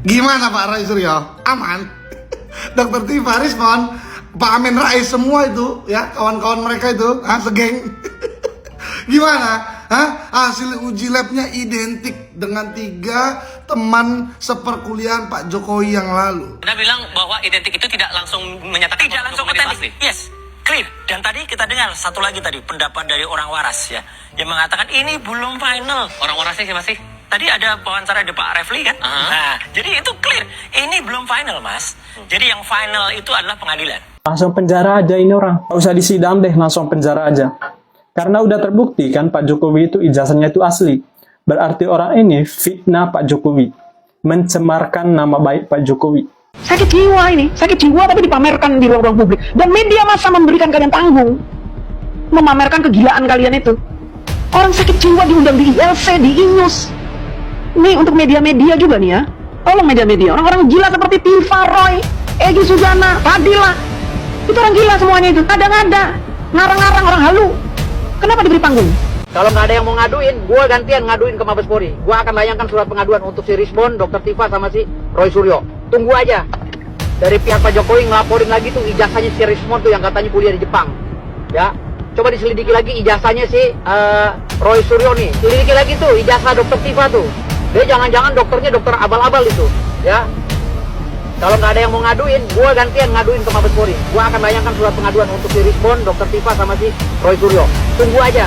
Gimana Pak Roy Suryo? Aman? Dokter Tifa, respon Pak Amin Rais semua itu ya, kawan-kawan mereka itu, segeng. Gimana? Hasil uji labnya identik dengan 3 teman seperkuliahan Pak Jokowi yang lalu. Anda bilang bahwa identik itu tidak langsung menyatakan tidak langsung otentik. Yes, clear. Dan tadi kita dengar satu lagi tadi pendapat dari orang waras ya, yang mengatakan ini belum final. Orang warasnya siapa sih? Tadi ada wawancara di Pak Refli kan? Nah, jadi itu clear. Ini belum final, Mas. Jadi yang final itu adalah pengadilan. Langsung penjara aja ini orang. Nggak usah disidang deh, langsung penjara aja. Karena udah terbukti kan Pak Jokowi itu ijazahnya itu asli. Berarti orang ini fitnah Pak Jokowi. Mencemarkan nama baik Pak Jokowi. Sakit jiwa ini, sakit jiwa tapi dipamerkan di ruang-ruang publik. Dan media masa memberikan kalian tanggung. Memamerkan kegilaan kalian itu. Orang sakit jiwa diundang di ILC, di Inews. Nih untuk media-media juga nih ya. Tolong media-media, orang-orang gila seperti Tifa, Roy, Egy Sujana, Fadila. Itu orang gila semuanya itu, ada-ada. Ngarang-ngarang orang halu. Kenapa diberi panggung? Kalau nggak ada yang mau ngaduin, gue gantian ngaduin ke Mabes Polri. Gue akan layangkan surat pengaduan untuk si Risbon, Dr. Tifa, sama si Roy Suryo. Tunggu aja. Dari pihak Pak Jokowi ngelaporin lagi tuh ijazahnya si Risbon tuh yang katanya kuliah di Jepang. Ya, coba diselidiki lagi ijazahnya si Roy Suryo nih. Selidiki lagi tuh ijazah Dr. Tifa tuh. Dia jangan-jangan dokternya dokter abal-abal itu. Ya. Kalau nggak ada yang mau ngaduin, gue gantian ngaduin ke Mabes Polri. Gue akan layangkan surat pengaduan untuk si Risbon, Dr. Tifa, sama si Roy Suryo. Tunggu aja.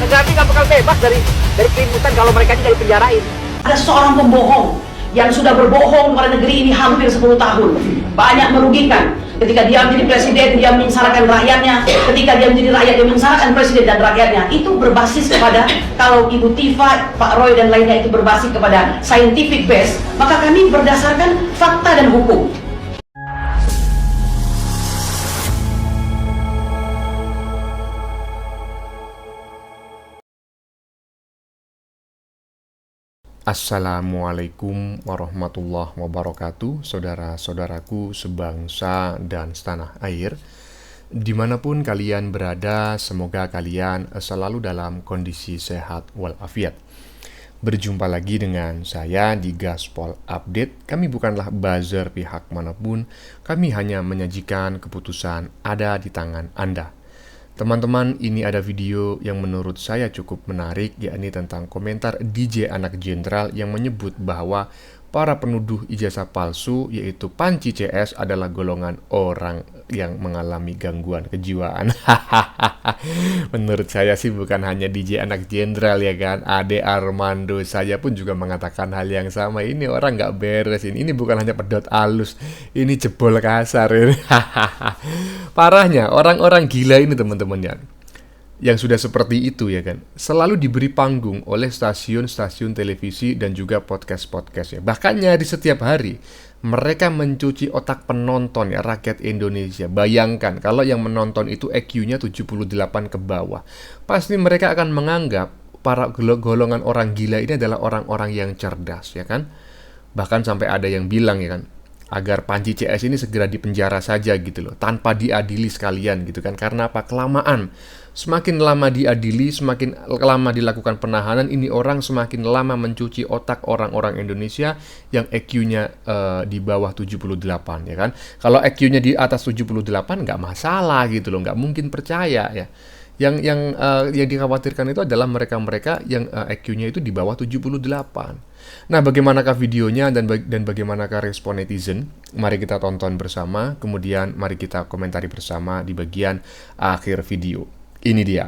Negara ini nggak bakal bebas dari keributan kalau mereka ini dari penjarain. Ada seorang pembohong yang sudah berbohong pada negeri ini hampir 10 tahun. Banyak merugikan. Ketika dia menjadi presiden, dia menyengsarakan rakyatnya. Ketika dia menjadi rakyat, dia menyengsarakan presiden dan rakyatnya. Itu berbasis kepada, kalau Ibu Tifa, Pak Roy, dan lainnya itu berbasis kepada scientific base, maka kami berdasarkan fakta dan hukum. Assalamualaikum warahmatullahi wabarakatuh, saudara-saudaraku sebangsa dan setanah air. Dimanapun kalian berada, semoga kalian selalu dalam kondisi sehat walafiat. Berjumpa lagi dengan saya di Gaspol Update. Kami bukanlah buzzer pihak manapun, kami hanya menyajikan keputusan ada di tangan Anda. Teman-teman, ini ada video yang menurut saya cukup menarik, yakni tentang komentar DJ Anak Jenderal yang menyebut bahwa para penuduh ijazah palsu, yaitu Panci CS, adalah golongan orang yang mengalami gangguan kejiwaan. Menurut saya sih bukan hanya DJ Anak Jenderal ya kan, Ade Armando saya pun juga mengatakan hal yang sama. Ini orang nggak beres ini bukan hanya pedot halus, ini jebol kasar. Parahnya orang-orang gila ini teman-teman ya, yang sudah seperti itu ya kan, selalu diberi panggung oleh stasiun-stasiun televisi dan juga podcast-podcast ya. Bahkan di setiap hari mereka mencuci otak penonton ya, rakyat Indonesia. Bayangkan kalau yang menonton itu EQ-nya 78 ke bawah. Pasti mereka akan menganggap para golongan orang gila ini adalah orang-orang yang cerdas ya kan. Bahkan sampai ada yang bilang ya kan, agar Panci CS ini segera dipenjara saja gitu loh, tanpa diadili sekalian gitu kan. Karena apa? Kelamaan. Semakin lama diadili, semakin lama dilakukan penahanan, ini orang semakin lama mencuci otak orang-orang Indonesia yang EQ-nya di bawah 78 ya kan. Kalau EQ-nya di atas 78 nggak masalah gitu loh, nggak mungkin percaya ya. Yang dikhawatirkan itu adalah mereka-mereka yang EQ-nya itu di bawah 78. Nah, bagaimanakah videonya dan bagaimanakah respon netizen? Mari kita tonton bersama, kemudian mari kita komentari bersama di bagian akhir video. Ini dia.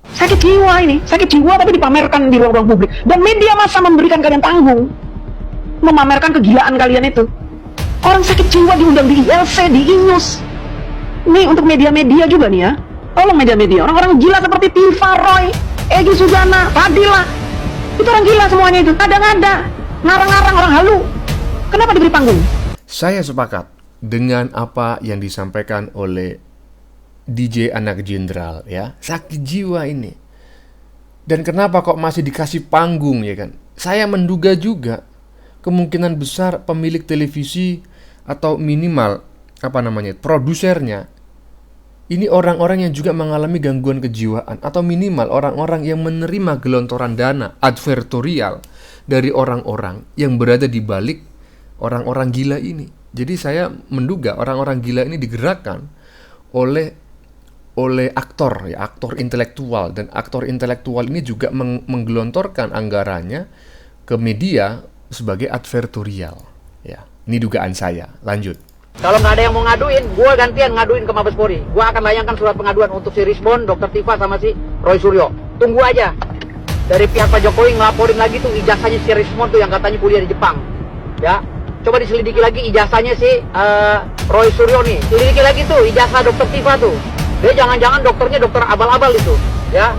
Sakit jiwa ini, sakit jiwa tapi dipamerkan di ruang-ruang publik. Dan media masa memberikan kalian tanggung. Memamerkan kegilaan kalian itu. Orang sakit jiwa diundang di ILC, di Inews. Nih untuk media-media juga nih ya. Tolong media-media, orang-orang gila seperti Tifa, Roy, Egy Sujana, Fadila. Itu orang gila semuanya itu, ada-ada. Ngarang-ngarang orang halu. Kenapa diberi panggung? Saya sepakat dengan apa yang disampaikan oleh DJ Anak Jenderal ya. Sakit jiwa ini. Dan kenapa kok masih dikasih panggung ya kan? Saya menduga juga kemungkinan besar pemilik televisi atau minimal produsernya ini orang-orang yang juga mengalami gangguan kejiwaan, atau minimal orang-orang yang menerima gelontoran dana advertorial dari orang-orang yang berada di balik orang-orang gila ini. Jadi saya menduga orang-orang gila ini digerakkan oleh aktor ya, aktor intelektual, dan aktor intelektual ini juga menggelontorkan anggarannya ke media sebagai advertorial ya. Ini dugaan saya. Lanjut. Kalau nggak ada yang mau ngaduin, gue gantian ngaduin ke Mabespori. Gue akan layangkan surat pengaduan untuk si Rismon, Dr. Tifa sama si Roy Suryo. Tunggu aja. Dari pihak Pak Jokowi ngelaporin lagi tuh ijazahnya si Rismon tuh yang katanya kuliah di Jepang. Ya, coba diselidiki lagi ijazahnya si Roy Suryo nih. Selidiki lagi tuh ijazah Dr. Tifa tuh. Dia jangan-jangan dokternya dokter abal-abal itu. Ya.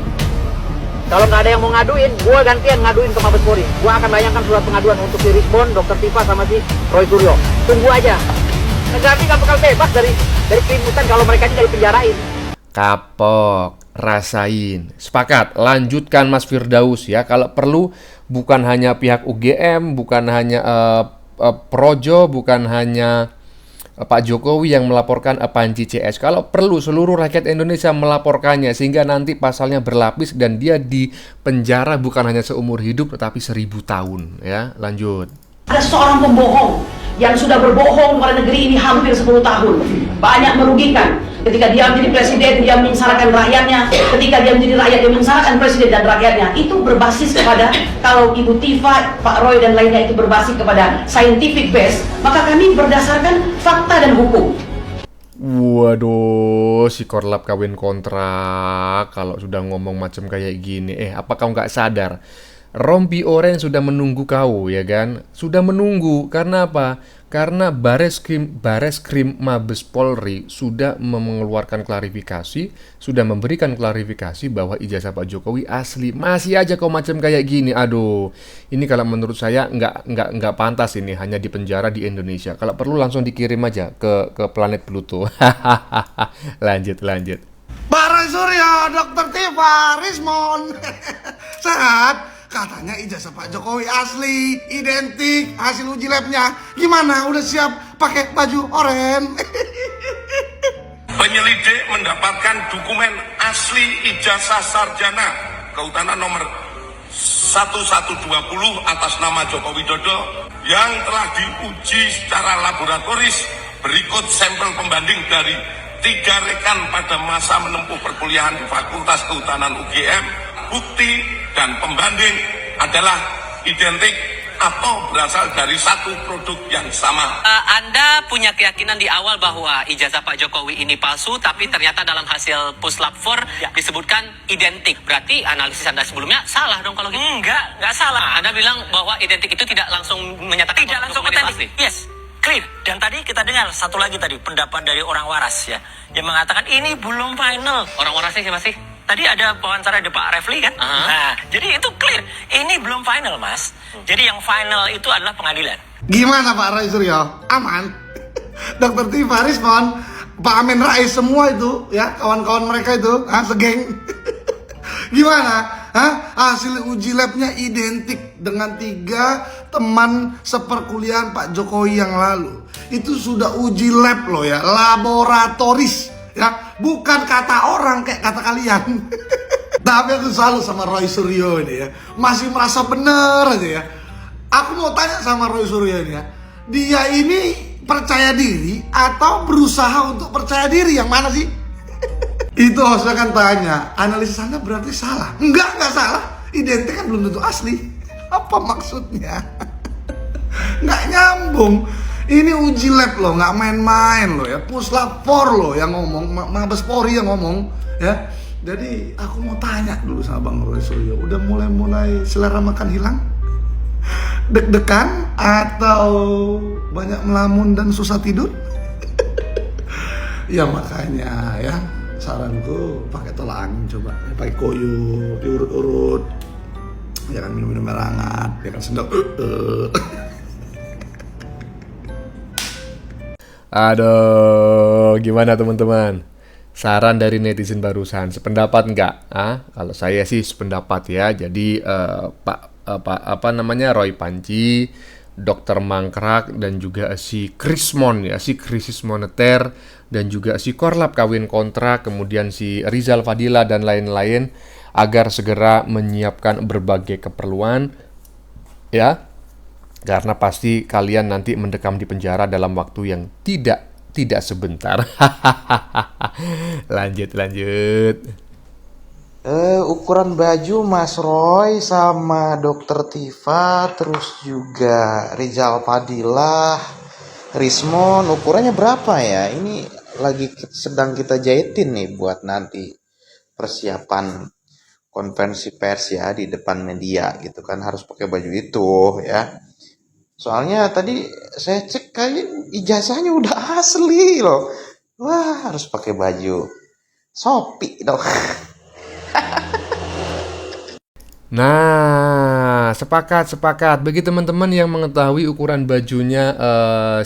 Kalau nggak ada yang mau ngaduin, gue gantian ngaduin ke Mabespori. Gue akan layangkan surat pengaduan untuk si Rismon, Dr. Tifa sama si Roy Suryo. Tunggu aja. Negara ini nggak bakal bebas dari keributan kalau mereka ini dari penjarain. Kapok, rasain. Sepakat, lanjutkan Mas Firdaus ya. Kalau perlu bukan hanya pihak UGM, bukan hanya Projo, bukan hanya Pak Jokowi yang melaporkan Panji CS. Kalau perlu seluruh rakyat Indonesia melaporkannya sehingga nanti pasalnya berlapis dan dia di penjara bukan hanya seumur hidup tetapi 1000 tahun ya. Lanjut. Ada seorang pembohong yang sudah berbohong kepada negeri ini hampir 10 tahun. Banyak merugikan. Ketika dia menjadi presiden, dia menyengsarakan rakyatnya. Ketika dia menjadi rakyat, dia menyengsarakan presiden dan rakyatnya. Itu berbasis kepada, kalau Ibu Tifa, Pak Roy dan lainnya itu berbasis kepada scientific base, maka kami berdasarkan fakta dan hukum. Waduh, si korlap kawin kontrak kalau sudah ngomong macam kayak gini. Apa kau nggak sadar? Rompi Oren sudah menunggu kau, ya kan? Sudah menunggu, karena apa? Karena Bareskrim Mabes Polri sudah mengeluarkan klarifikasi, sudah memberikan klarifikasi bahwa ijazah Pak Jokowi asli. Masih aja kau macam kayak gini, aduh. Ini kalau menurut saya nggak pantas ini hanya di penjara di Indonesia. Kalau perlu langsung dikirim aja ke planet Pluto. Lanjut. Pak Roy Suryo, Dr. Tifa, Rismon. Sehat? Katanya ijazah Pak Jokowi asli, identik, hasil uji labnya. Gimana? Udah siap pakai baju oren? Penyelidik mendapatkan dokumen asli ijazah sarjana kehutanan nomor 1120 atas nama Joko Widodo yang telah diuji secara laboratoris. Berikut sampel pembanding dari 3 rekan pada masa menempuh perkuliahan di Fakultas Kehutanan UGM. Bukti dan pembanding adalah identik atau berasal dari satu produk yang sama. Anda punya keyakinan di awal bahwa ijazah Pak Jokowi ini palsu, tapi ternyata dalam hasil puslap 4 disebutkan identik. Berarti analisis Anda sebelumnya salah dong kalau gitu? Enggak salah. Anda bilang bahwa identik itu tidak langsung menyatakan Tidak langsung dokumen itu otentik. asli. Yes, clear. Dan tadi kita dengar satu lagi tadi pendapat dari orang waras ya, yang mengatakan ini belum final. Orang warasnya siapa sih? Tadi ada wawancara di Pak Refli kan? Nah, jadi itu clear. Ini belum final, Mas. Jadi yang final itu adalah pengadilan. Gimana Pak Roy Suryo? Aman? Dr. Tifa, Rismon, Pak Amin Rais, semua itu ya, kawan-kawan mereka itu, segeng. Gimana? Hasil uji labnya identik dengan 3 teman seperkuliahan Pak Jokowi yang lalu. Itu sudah uji lab loh ya, laboratoris ya, bukan kata orang kayak kata kalian. Tapi aku salut sama Roy Suryo ini ya, masih merasa bener aja ya. Aku mau tanya sama Roy Suryo ini ya, dia ini percaya diri atau berusaha untuk percaya diri, yang mana sih? Itu hostnya kan tanya, analisis Anda berarti salah. Enggak salah, identik kan belum tentu asli. Apa maksudnya? Nggak nyambung. Ini uji lab loh, nggak main-main loh ya. Puslap 4 loh yang ngomong, Mabes Polri yang ngomong ya. Jadi aku mau tanya dulu sama Bang Roy Suryo, udah mulai selera makan hilang? Deg-degan atau banyak melamun dan susah tidur? Ya makanya ya, saranku pakai tolak angin coba, pakai koyo, diurut-urut, jangan minum-minum air hangat, ya kan sendok. Aduh, gimana teman-teman? Saran dari netizen barusan, sependapat nggak? Kalau saya sih sependapat ya. Jadi Roy Panji, Dr. Mangkrak, dan juga si Krismon ya, si krisis moneter, dan juga si korlap kawin kontrak, kemudian si Rizal Fadila dan lain-lain, agar segera menyiapkan berbagai keperluan ya. Karena pasti kalian nanti mendekam di penjara dalam waktu yang tidak sebentar. Lanjut. Ukuran baju Mas Roy sama Dokter Tifa, terus juga Rizal Fadilah, Rismon, ukurannya berapa ya? Ini lagi sedang kita jahitin nih buat nanti persiapan konferensi pers ya di depan media gitu kan, harus pakai baju itu ya. Soalnya tadi saya cek kayak ijazahnya udah asli loh. Wah, harus pakai baju Shopee dong. Nah, sepakat. Bagi teman-teman yang mengetahui ukuran bajunya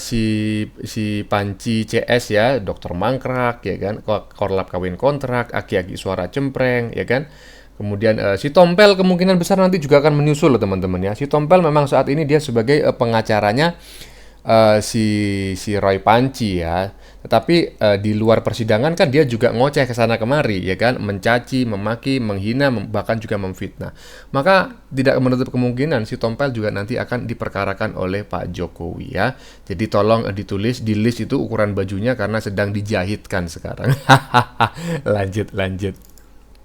si Panci CS ya, Dokter Mangkrak ya kan, Korlap Kawin Kontrak, Aki-aki Suara Cempreng ya kan. Kemudian si Tompel kemungkinan besar nanti juga akan menyusul loh teman-teman ya. Si Tompel memang saat ini dia sebagai pengacaranya si Roy Panci ya. Tetapi di luar persidangan kan dia juga ngoceh ke sana kemari ya kan, mencaci, memaki, menghina, bahkan juga memfitnah. Maka tidak menutup kemungkinan si Tompel juga nanti akan diperkarakan oleh Pak Jokowi ya. Jadi tolong ditulis di list itu ukuran bajunya karena sedang dijahitkan sekarang. Lanjut.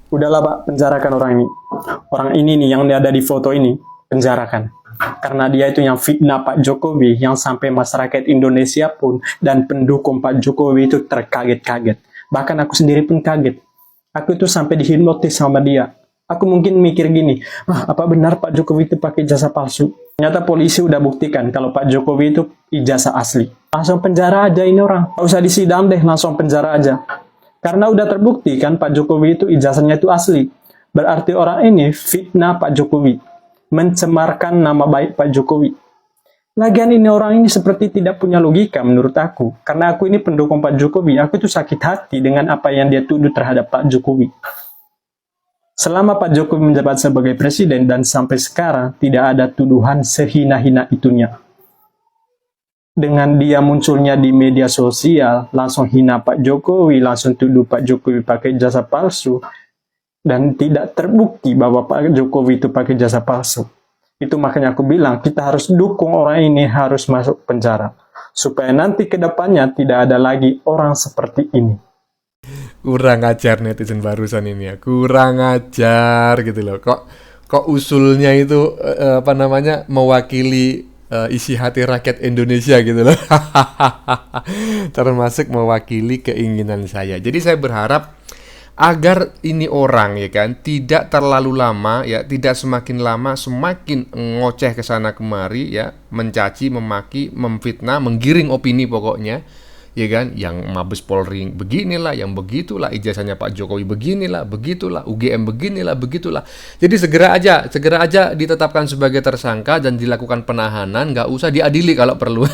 Udahlah Pak, penjarakan orang ini. Orang ini nih yang ada di foto ini, penjarakan. Karena dia itu yang fitnah Pak Jokowi, yang sampai masyarakat Indonesia pun dan pendukung Pak Jokowi itu terkaget-kaget. Bahkan aku sendiri pun kaget. Aku itu sampai dihipnotis sama dia. Aku mungkin mikir gini, apa benar Pak Jokowi itu pakai ijazah palsu? Ternyata polisi udah buktikan kalau Pak Jokowi itu ijazah asli. Langsung penjara aja ini orang. Gak usah disidang deh, langsung penjara aja. Karena udah terbukti kan Pak Jokowi itu ijazahnya itu asli. Berarti orang ini fitnah Pak Jokowi, mencemarkan nama baik Pak Jokowi. Lagian ini orang ini seperti tidak punya logika menurut aku. Karena aku ini pendukung Pak Jokowi, aku itu sakit hati dengan apa yang dia tuduh terhadap Pak Jokowi. Selama Pak Jokowi menjabat sebagai presiden dan sampai sekarang tidak ada tuduhan sehina-hina itunya. Dengan dia munculnya di media sosial, langsung hina Pak Jokowi, langsung tuduh Pak Jokowi pakai jasa palsu, dan tidak terbukti bahwa Pak Jokowi itu pakai jasa palsu. Itu makanya aku bilang kita harus dukung orang ini harus masuk penjara. Supaya nanti ke depannya tidak ada lagi orang seperti ini. Kurang ajar netizen barusan ini ya. Kurang ajar gitu loh. Kok usulnya itu mewakili isi hati rakyat Indonesia gitu loh. Termasuk mewakili keinginan saya. Jadi saya berharap agar ini orang ya kan tidak terlalu lama ya, tidak semakin lama semakin ngoceh ke sana kemari ya, mencaci, memaki, memfitnah, menggiring opini pokoknya ya kan, yang Mabes Polri beginilah, yang begitulah, ijazahnya Pak Jokowi beginilah, begitulah, UGM beginilah, begitulah. Jadi segera aja ditetapkan sebagai tersangka dan dilakukan penahanan, nggak usah diadili kalau perlu.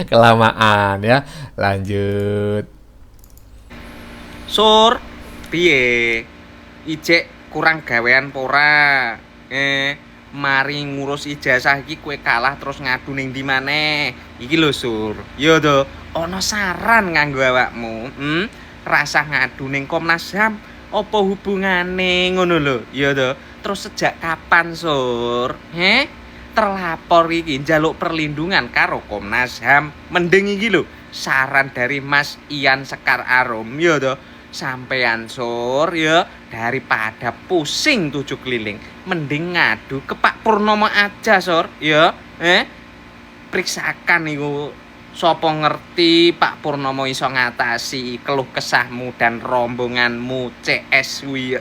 Kelamaan ya. Lanjut. Sur, piye? Ijek kurang gawean pora. Mari ngurus ijazah iki kowe kalah terus ngadu ning ndi maneh. Iki lho Sur. Yo to, ana saran nganggo awakmu. Rasah ngadu ning Komnas HAM. Apa hubungane ngono lho. Yo to. Terus sejak kapan Sur? Terlapor iki njaluk perlindungan karo Komnas HAM. Mending iki lho saran dari Mas Ian Sekar Arum. Yo to. Sampean Sur ya, daripada pusing 7 keliling mending ngadu ke Pak Purnomo aja Sur ya. Periksakan iku sapa ngerti Pak Purnomo iso ngatasi keluh kesahmu dan rombonganmu CS kuwi.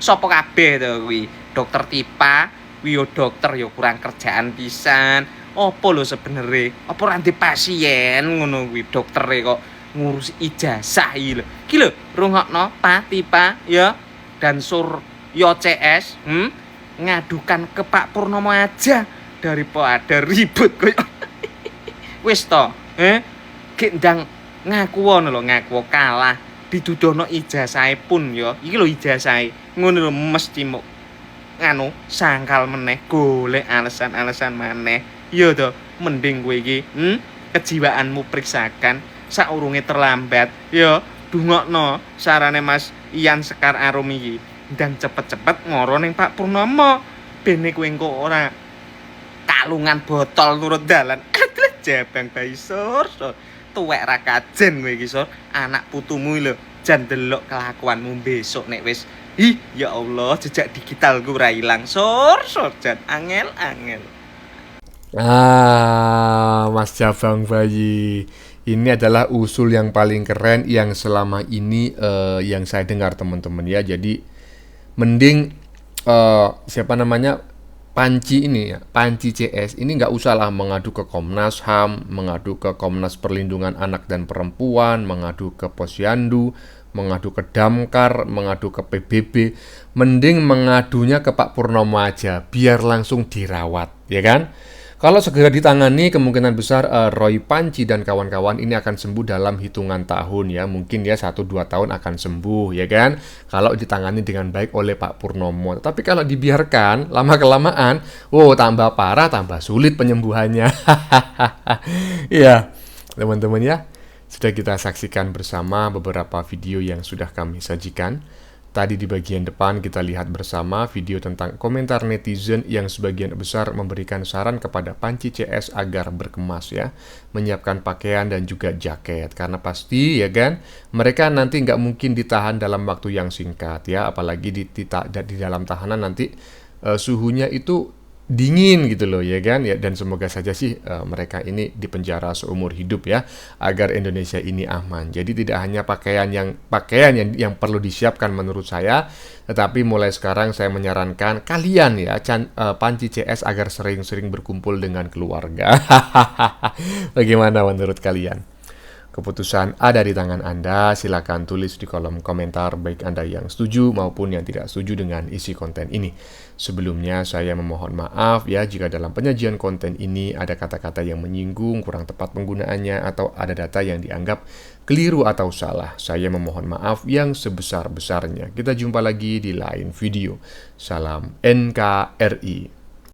Sapa kabeh to kuwi? Dokter Tipa kuwi yo dokter yo kurang kerjaan pisan. Apa lho sebenere? Apa ora ndek pasien ngono kuwi doktere kok ngurus ijazah iki lho. Iki lho, rungokno Pak Tipa ya dan Suryo CS, ngadukan ke Pak Purnomo aja daripada ribut koyo. Wis to, gek ndang ngaku ngono lho, ngaku kalah, didudono ijazahe pun ya. Iki lho ijazahe. Ngono lho mesti mok nganu sangkal meneh golek alasan-alasan maneh. Ya to, mending kowe iki kejiwaanmu periksakan saurunge terlambat ya. Dungokno sarane Mas Ian Sekar Arum iki dan cepet-cepet ngoro ning Pak Purnomo bene kowe engko ora kalungan botol turut dalan. Aduh jabang bayi Sur. Tuwek ra kajen kowe iki Sur. Anak putumu lho jan delok kelakuanmu besok nek wis ya Allah jejak digitalku ora ilang Sur jan angel. Mas Jabang Bayi. Ini adalah usul yang paling keren yang selama ini yang saya dengar teman-teman ya. Jadi mending siapa namanya Panci ini ya, Panci CS ini nggak usah lah mengadu ke Komnas HAM, mengadu ke Komnas Perlindungan Anak dan Perempuan, mengadu ke Posyandu, mengadu ke Damkar, mengadu ke PBB. Mending mengadunya ke Pak Purnomo aja, biar langsung dirawat, ya kan? Kalau segera ditangani, kemungkinan besar Roy Panci dan kawan-kawan ini akan sembuh dalam hitungan tahun ya. Mungkin ya 1-2 tahun akan sembuh ya kan. Kalau ditangani dengan baik oleh Pak Purnomo. Tapi kalau dibiarkan lama-kelamaan, tambah parah, tambah sulit penyembuhannya. Iya, teman-teman ya. Sudah kita saksikan bersama beberapa video yang sudah kami sajikan. Tadi di bagian depan kita lihat bersama video tentang komentar netizen yang sebagian besar memberikan saran kepada Panci CS agar berkemas ya, menyiapkan pakaian dan juga jaket, karena pasti ya kan mereka nanti nggak mungkin ditahan dalam waktu yang singkat ya, apalagi di dalam tahanan nanti suhunya itu dingin gitu loh ya kan ya, dan semoga saja sih mereka ini dipenjara seumur hidup ya, agar Indonesia ini aman. Jadi tidak hanya pakaian yang perlu disiapkan menurut saya, tetapi mulai sekarang saya menyarankan kalian ya Panci CS agar sering-sering berkumpul dengan keluarga. Bagaimana menurut kalian? Keputusan ada di tangan Anda, silakan tulis di kolom komentar baik Anda yang setuju maupun yang tidak setuju dengan isi konten ini. Sebelumnya saya memohon maaf ya jika dalam penyajian konten ini ada kata-kata yang menyinggung, kurang tepat penggunaannya, atau ada data yang dianggap keliru atau salah. Saya memohon maaf yang sebesar-besarnya. Kita jumpa lagi di lain video. Salam NKRI.